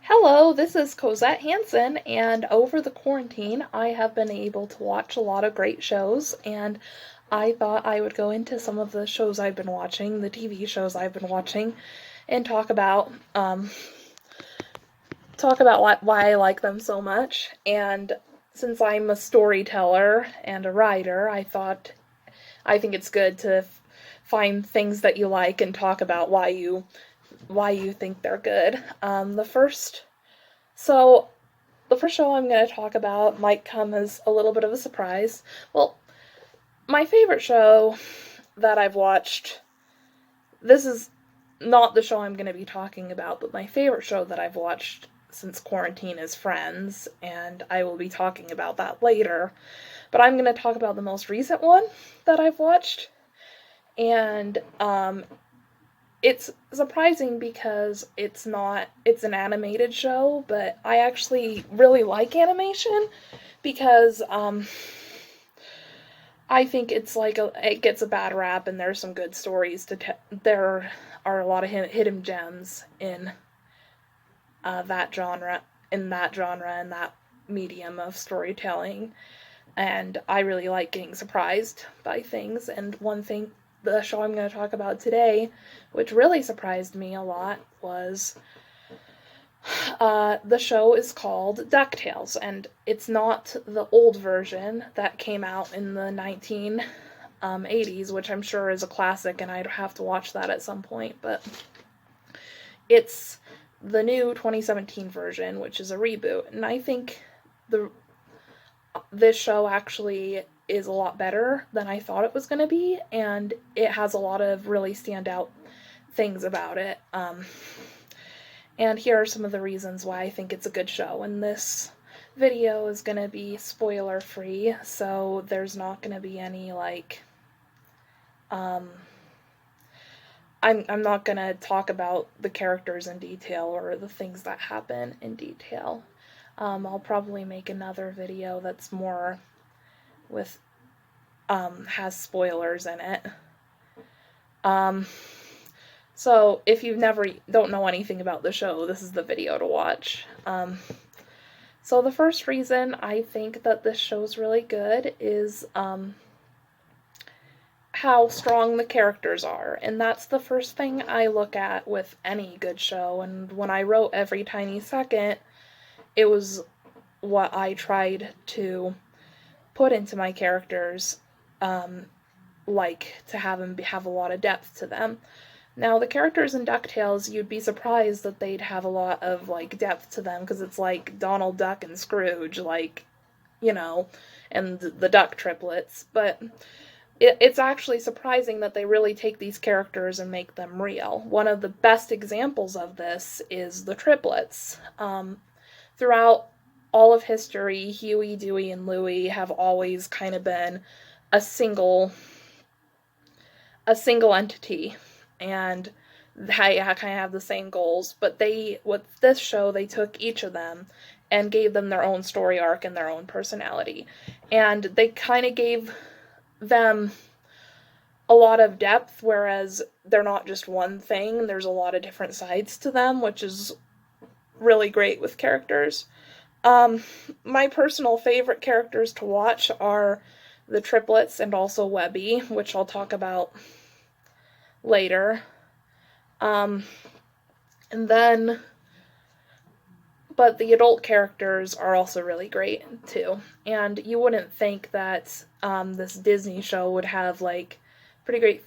Hello, this is Cosette Hansen, and over the quarantine, I have been able to watch a lot of great shows, and I thought I would go into some of the shows I've been watching, the TV shows I've been watching, and talk about why I like them so much. And since I'm a storyteller and a writer, I think it's good to find things that you like and talk about why you think they're good. So the first show I'm going to talk about might come as a little bit of a surprise. Well, my favorite show that I've watched, this is not the show I'm going to be talking about, but my favorite show that I've watched since quarantine is Friends, and I will be talking about that later. But I'm going to talk about the most recent one that I've watched, and it's surprising because it's an animated show, but I actually really like animation because I think it gets a bad rap, and there's some good stories to tell. There are a lot of hidden gems that genre and that medium of storytelling, and I really like getting surprised by things. And one thing, the show I'm going to talk about today, which really surprised me a lot, was the show is called DuckTales, and it's not the old version that came out in the 1980s, which I'm sure is a classic, and I'd have to watch that at some point, but it's the new 2017 version, which is a reboot, and I think this show actually is a lot better than I thought it was going to be, and it has a lot of really standout things about it. And here are some of the reasons why I think it's a good show. And this video is going to be spoiler free, so there's not going to be any I'm not going to talk about the characters in detail or the things that happen in detail. I'll probably make another video that's more with has spoilers in it. So if you don't know anything about the show, this is the video to watch. So the first reason I think that this show's really good is how strong the characters are, and that's the first thing I look at with any good show. And when I wrote Every Tiny Second, it was what I tried to put into my characters, like to have them have a lot of depth to them. Now, the characters in DuckTales, you'd be surprised that they'd have a lot of, depth to them, because it's like Donald Duck and Scrooge, and the Duck triplets, but it's actually surprising that they really take these characters and make them real. One of the best examples of this is the triplets. Throughout all of history, Huey, Dewey, and Louie have always kind of been a single entity, and they kind of have the same goals. But with this show, they took each of them and gave them their own story arc and their own personality, and they kind of gave them a lot of depth, whereas they're not just one thing. There's a lot of different sides to them, which is really great with characters. My personal favorite characters to watch are the triplets and also Webby, which I'll talk about later. And then, but the adult characters are also really great too. And you wouldn't think that this Disney show would have pretty great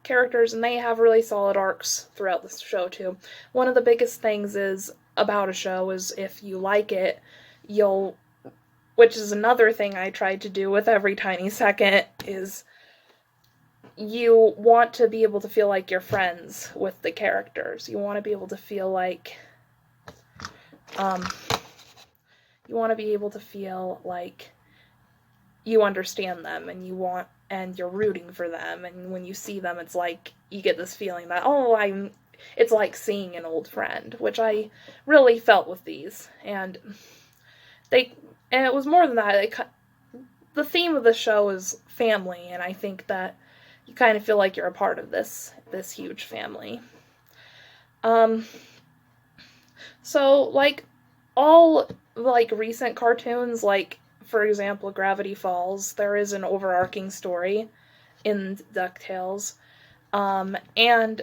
characters, and they have really solid arcs throughout the show too. One of the biggest things about a show is if you like it, which is another thing I tried to do with Every Tiny Second, is you want to be able to feel like you're friends with the characters. You want to be able to feel like you understand them, and you're rooting for them, and when you see them, it's like you get this feeling that, it's like seeing an old friend, which I really felt with these. And it was more than that. The theme of the show is family, and I think that you kind of feel like you're a part of this huge family. So, like, all, like, recent cartoons, like, for example, Gravity Falls, there is an overarching story in DuckTales. And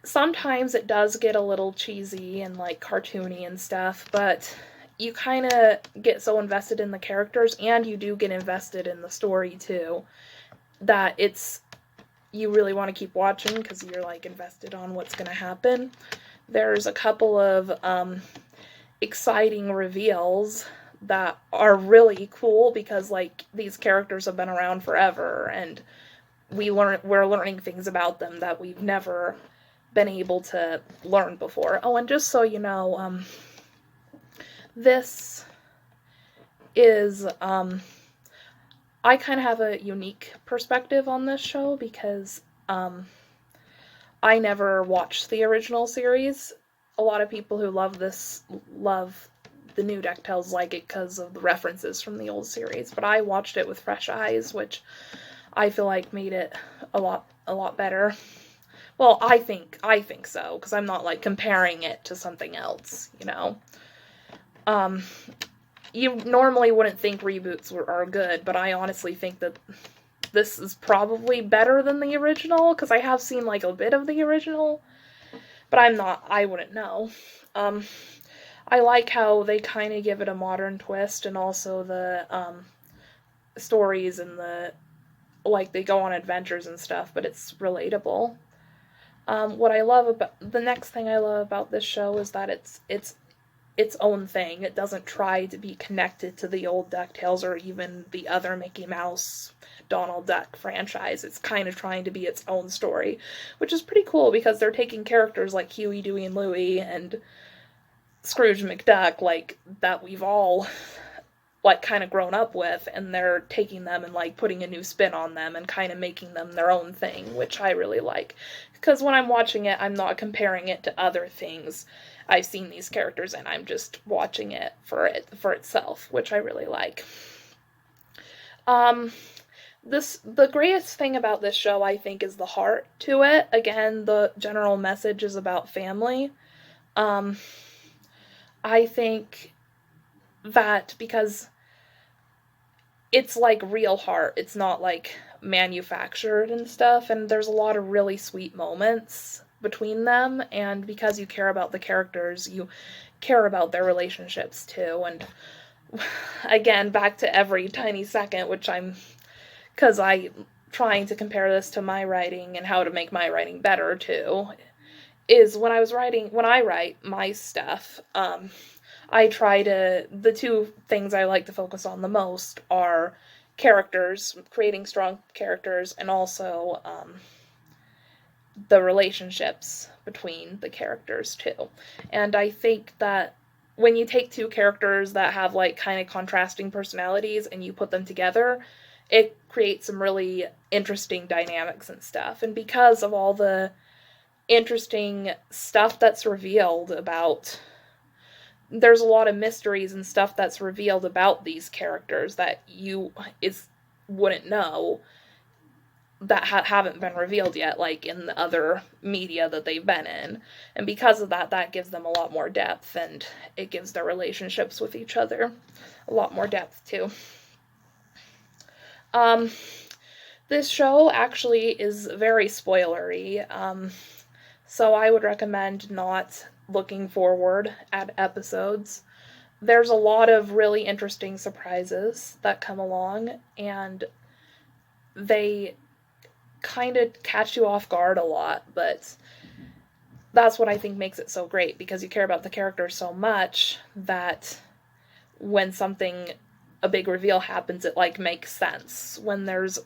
sometimes it does get a little cheesy and, like, cartoony and stuff, but you kind of get so invested in the characters, and you do get invested in the story, too, that you really want to keep watching because you're, like, invested on what's going to happen. There's a couple of exciting reveals that are really cool because, like, these characters have been around forever, and we're learning things about them that we've never been able to learn before. Oh, and just so you know, this is I kind of have a unique perspective on this show because I never watched the original series. A lot of people who love the new DuckTales like it because of the references from the old series, but I watched it with fresh eyes, which I feel like made it a lot better. Well, I think so, because I'm not, like, comparing it to something else, you know. You normally wouldn't think reboots are good, but I honestly think that this is probably better than the original, because I have seen, like, a bit of the original, but I wouldn't know. I like how they kind of give it a modern twist, and also the stories and like, they go on adventures and stuff, but it's relatable. What I love about the next thing I love about this show is that it's its own thing. It doesn't try to be connected to the old DuckTales or even the other Mickey Mouse, Donald Duck franchise. It's kind of trying to be its own story, which is pretty cool because they're taking characters like Huey, Dewey, and Louie and Scrooge McDuck, like, that we've all, like, kind of grown up with, and they're taking them and, like, putting a new spin on them and kind of making them their own thing, which I really like. Because when I'm watching it, I'm not comparing it to other things I've seen these characters in. I'm just watching it for itself, which I really like. The greatest thing about this show, I think, is the heart to it. Again, the general message is about family. I think that because it's, like, real heart, it's not, like, manufactured and stuff, and there's a lot of really sweet moments between them, and because you care about the characters, you care about their relationships too. And again, back to Every Tiny Second, because I'm trying to compare this to my writing and how to make my writing better too, is when I write my stuff, the two things I like to focus on the most are characters, creating strong characters, and also the relationships between the characters too. And I think that when you take two characters that have, like, kind of contrasting personalities and you put them together, it creates some really interesting dynamics and stuff. And because of all the interesting stuff that's revealed about, there's a lot of mysteries and stuff that's revealed about these characters that you wouldn't know, that haven't been revealed yet, like in the other media that they've been in. And because of that gives them a lot more depth, and it gives their relationships with each other a lot more depth too. This show actually is very spoilery, so I would recommend not looking forward at episodes. There's a lot of really interesting surprises that come along, and they kind of catch you off guard a lot, but that's what I think makes it so great, because you care about the characters so much that when a big reveal happens, it, like, makes sense. When there's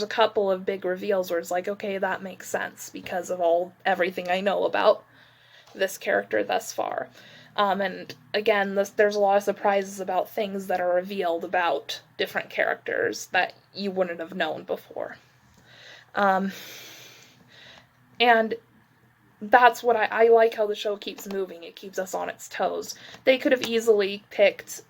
a couple of big reveals where it's like, okay, that makes sense because of everything I know about this character thus far. And again, there's a lot of surprises about things that are revealed about different characters that you wouldn't have known before. And that's what I like, how the show keeps moving. It keeps us on its toes. They could have easily picked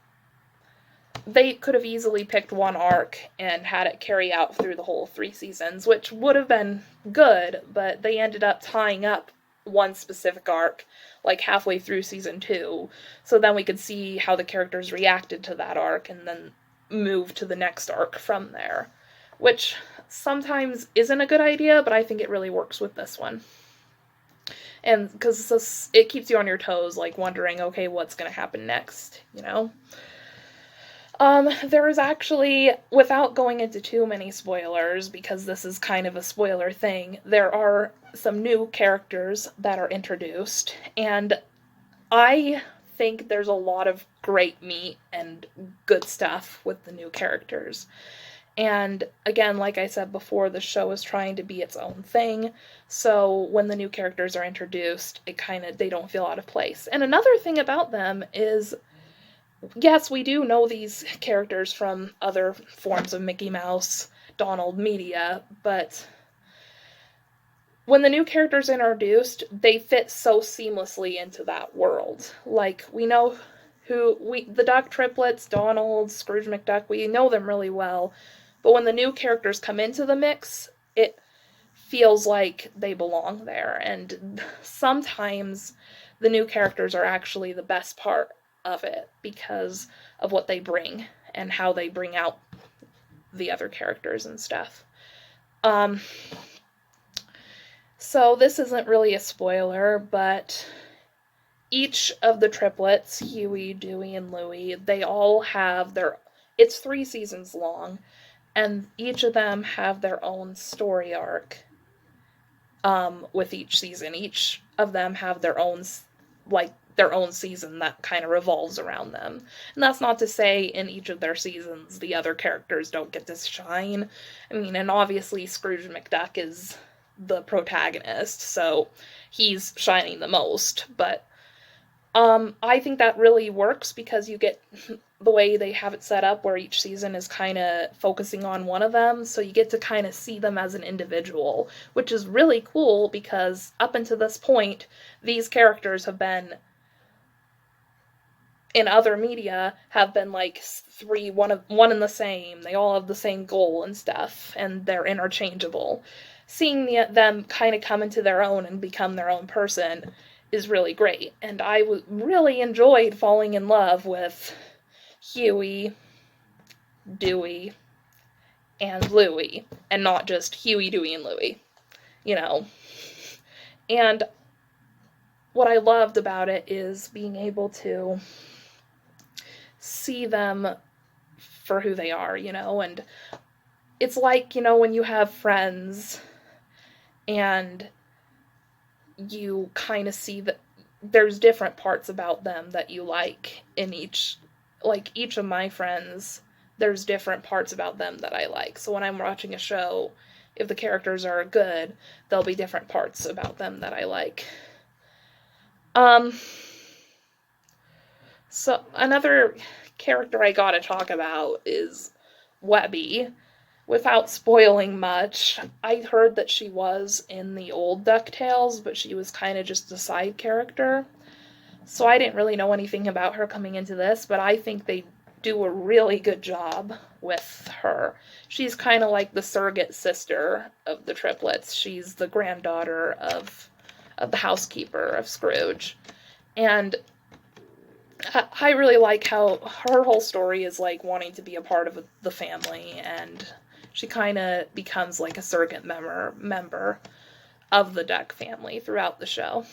one arc and had it carry out through the whole 3 seasons, which would have been good, but they ended up tying up one specific arc, like halfway through season 2, so then we could see how the characters reacted to that arc and then move to the next arc from there, which sometimes isn't a good idea, but I think it really works with this one. And because it keeps you on your toes, like wondering, okay, what's going to happen next, you know? There is actually, without going into too many spoilers, because this is kind of a spoiler thing, there are some new characters that are introduced, and I think there's a lot of great meat and good stuff with the new characters. And again, like I said before, the show is trying to be its own thing, so when the new characters are introduced, they don't feel out of place. And another thing about them is, yes, we do know these characters from other forms of Mickey Mouse, Donald media, but when the new characters are introduced, they fit so seamlessly into that world. Like, we know the Duck triplets, Donald, Scrooge McDuck, we know them really well, but when the new characters come into the mix, it feels like they belong there, and sometimes the new characters are actually the best part of it because of what they bring and how they bring out the other characters and stuff. So this isn't really a spoiler, but each of the triplets, Huey, Dewey, and Louie, they all have it's 3 seasons long, and each of them have their own story arc with each season. Each of them have their own season that kind of revolves around them. And that's not to say in each of their seasons the other characters don't get to shine. I mean, and obviously Scrooge McDuck is the protagonist, so he's shining the most, but I think that really works because you get the way they have it set up where each season is kind of focusing on one of them, so you get to kind of see them as an individual, which is really cool because up until this point, these characters have been, in other media, have been like one and the same. They all have the same goal and stuff, and they're interchangeable. Seeing them kind of come into their own and become their own person is really great. And I really enjoyed falling in love with Huey, Dewey, and Louie, and not just Huey, Dewey, and Louie, you know. And what I loved about it is being able to see them for who they are, you know, and it's like, you know, when you have friends and you kind of see that there's different parts about them that you like in each of my friends, there's different parts about them that I like. So when I'm watching a show, if the characters are good, there'll be different parts about them that I like. So another character I gotta talk about is Webby. Without spoiling much, I heard that she was in the old DuckTales, but she was kind of just a side character. So I didn't really know anything about her coming into this, but I think they do a really good job with her. She's kind of like the surrogate sister of the triplets. She's the granddaughter of the housekeeper of Scrooge. And I really like how her whole story is like wanting to be a part of the family, and she kind of becomes like a surrogate member of the Duck family throughout the show.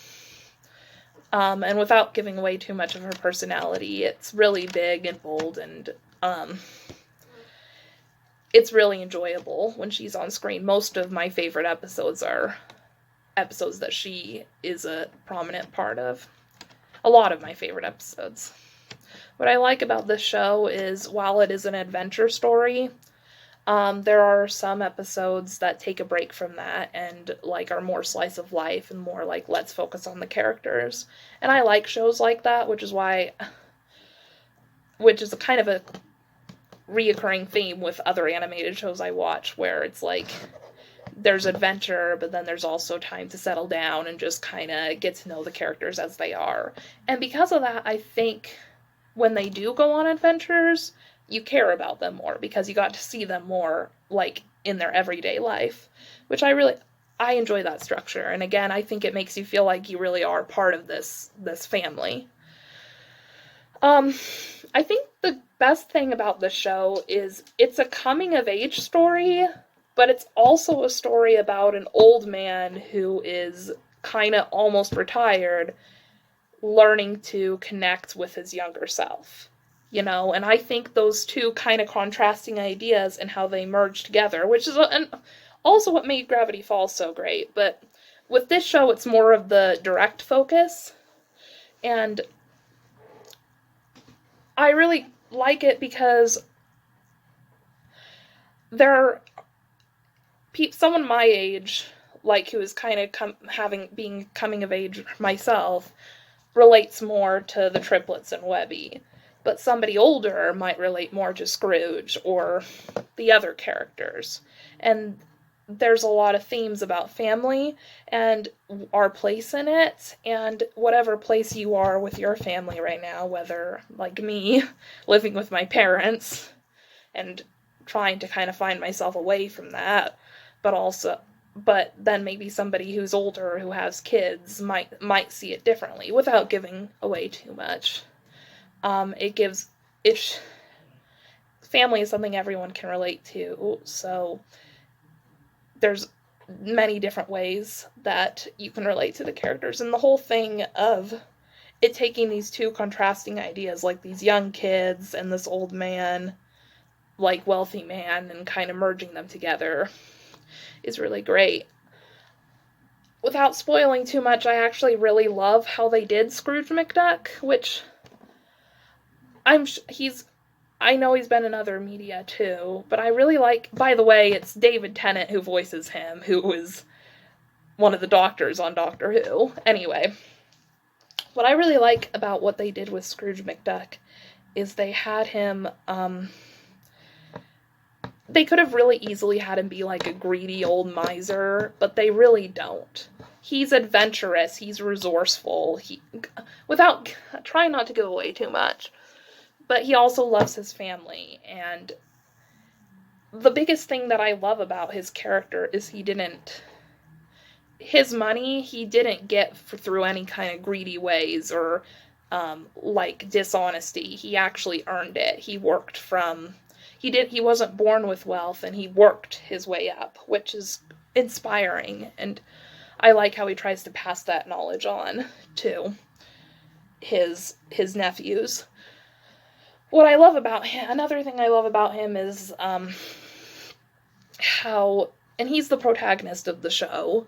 And without giving away too much of her personality, it's really big and bold, and it's really enjoyable when she's on screen. Most of my favorite episodes are episodes that she is a prominent part of. A lot of my favorite episodes. What I like about this show is, while it is an adventure story, there are some episodes that take a break from that and like are more slice of life and more like let's focus on the characters. And I like shows like that, which is a kind of a reoccurring theme with other animated shows I watch, where it's like there's adventure, but then there's also time to settle down and just kind of get to know the characters as they are. And because of that, I think when they do go on adventures, you care about them more because you got to see them more like in their everyday life, which I I enjoy that structure. And again, I think it makes you feel like you really are part of this family. Um, I think the best thing about the show is it's a coming of age story, but it's also a story about an old man who is kind of almost retired, learning to connect with his younger self. And I think those two kind of contrasting ideas and how they merge together, which is also what made Gravity Falls so great. But with this show, it's more of the direct focus, and I really like it because there are someone my age, like who is kind of being coming of age myself, relates more to the triplets and Webby, but somebody older might relate more to Scrooge or the other characters. And there's a lot of themes about family and our place in it, and whatever place you are with your family right now, whether, like me, living with my parents and trying to kind of find myself away from that, but then maybe somebody who's older who has kids might see it differently without giving away too much. It family is something everyone can relate to, so there's many different ways that you can relate to the characters, and the whole thing of it taking these two contrasting ideas, like these young kids and this old man, like wealthy man, and kind of merging them together is really great. Without spoiling too much, I actually really love how they did Scrooge McDuck, which I know he's been in other media too, but I really like, by the way, it's David Tennant who voices him, who is one of the doctors on Doctor Who. Anyway, what I really like about what they did with Scrooge McDuck is they had him, they could have really easily had him be like a greedy old miser, but they really don't. He's adventurous, he's resourceful, without trying not to give away too much, but he also loves his family. And the biggest thing that I love about his character is his money he didn't get through any kind of greedy ways or like dishonesty. He actually earned it. He wasn't born with wealth, and he worked his way up, which is inspiring, and I like how he tries to pass that knowledge on to his nephews. Another thing I love about him is how, and he's the protagonist of the show,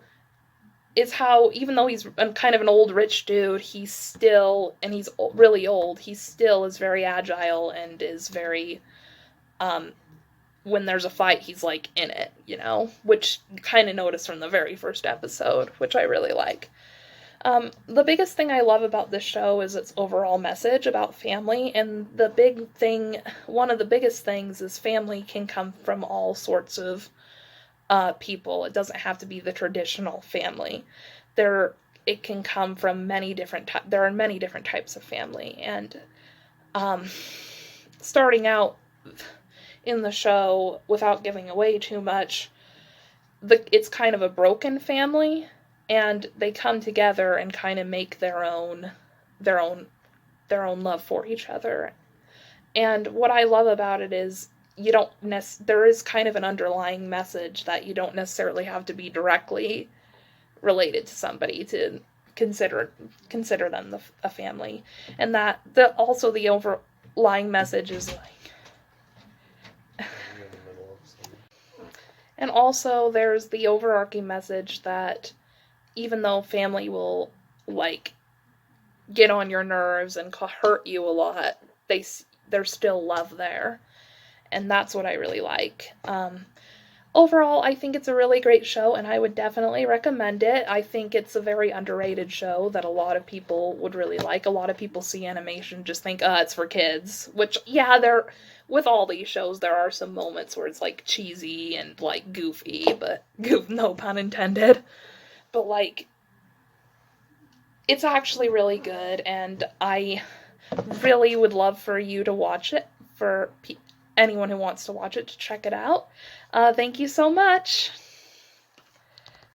is how even though he's kind of an old rich dude, he's really old, he still is very agile and is very, when there's a fight, he's like in it, which you kind of notice from the very first episode, which I really like. The biggest thing I love about this show is its overall message about family, and one of the biggest things is family can come from all sorts of people. It doesn't have to be the traditional family. It can come from there are many different types of family, and starting out in the show, without giving away too much, it's kind of a broken family, and they come together and kind of make their own love for each other. And what I love about it is there is kind of an underlying message that you don't necessarily have to be directly related to somebody to consider them a family, and that also the overlying message is like. And also, there's the overarching message that even though family will, like, get on your nerves and hurt you a lot, there's still love there. And that's what I really like. Overall, I think it's a really great show, and I would definitely recommend it. I think it's a very underrated show that a lot of people would really like. A lot of people see animation, just think, it's for kids. Which, yeah, with all these shows, there are some moments where it's, like, cheesy and, like, goofy, but no pun intended. But, like, it's actually really good, and I really would love for you to watch it, for anyone who wants to watch it to check it out. Thank you so much.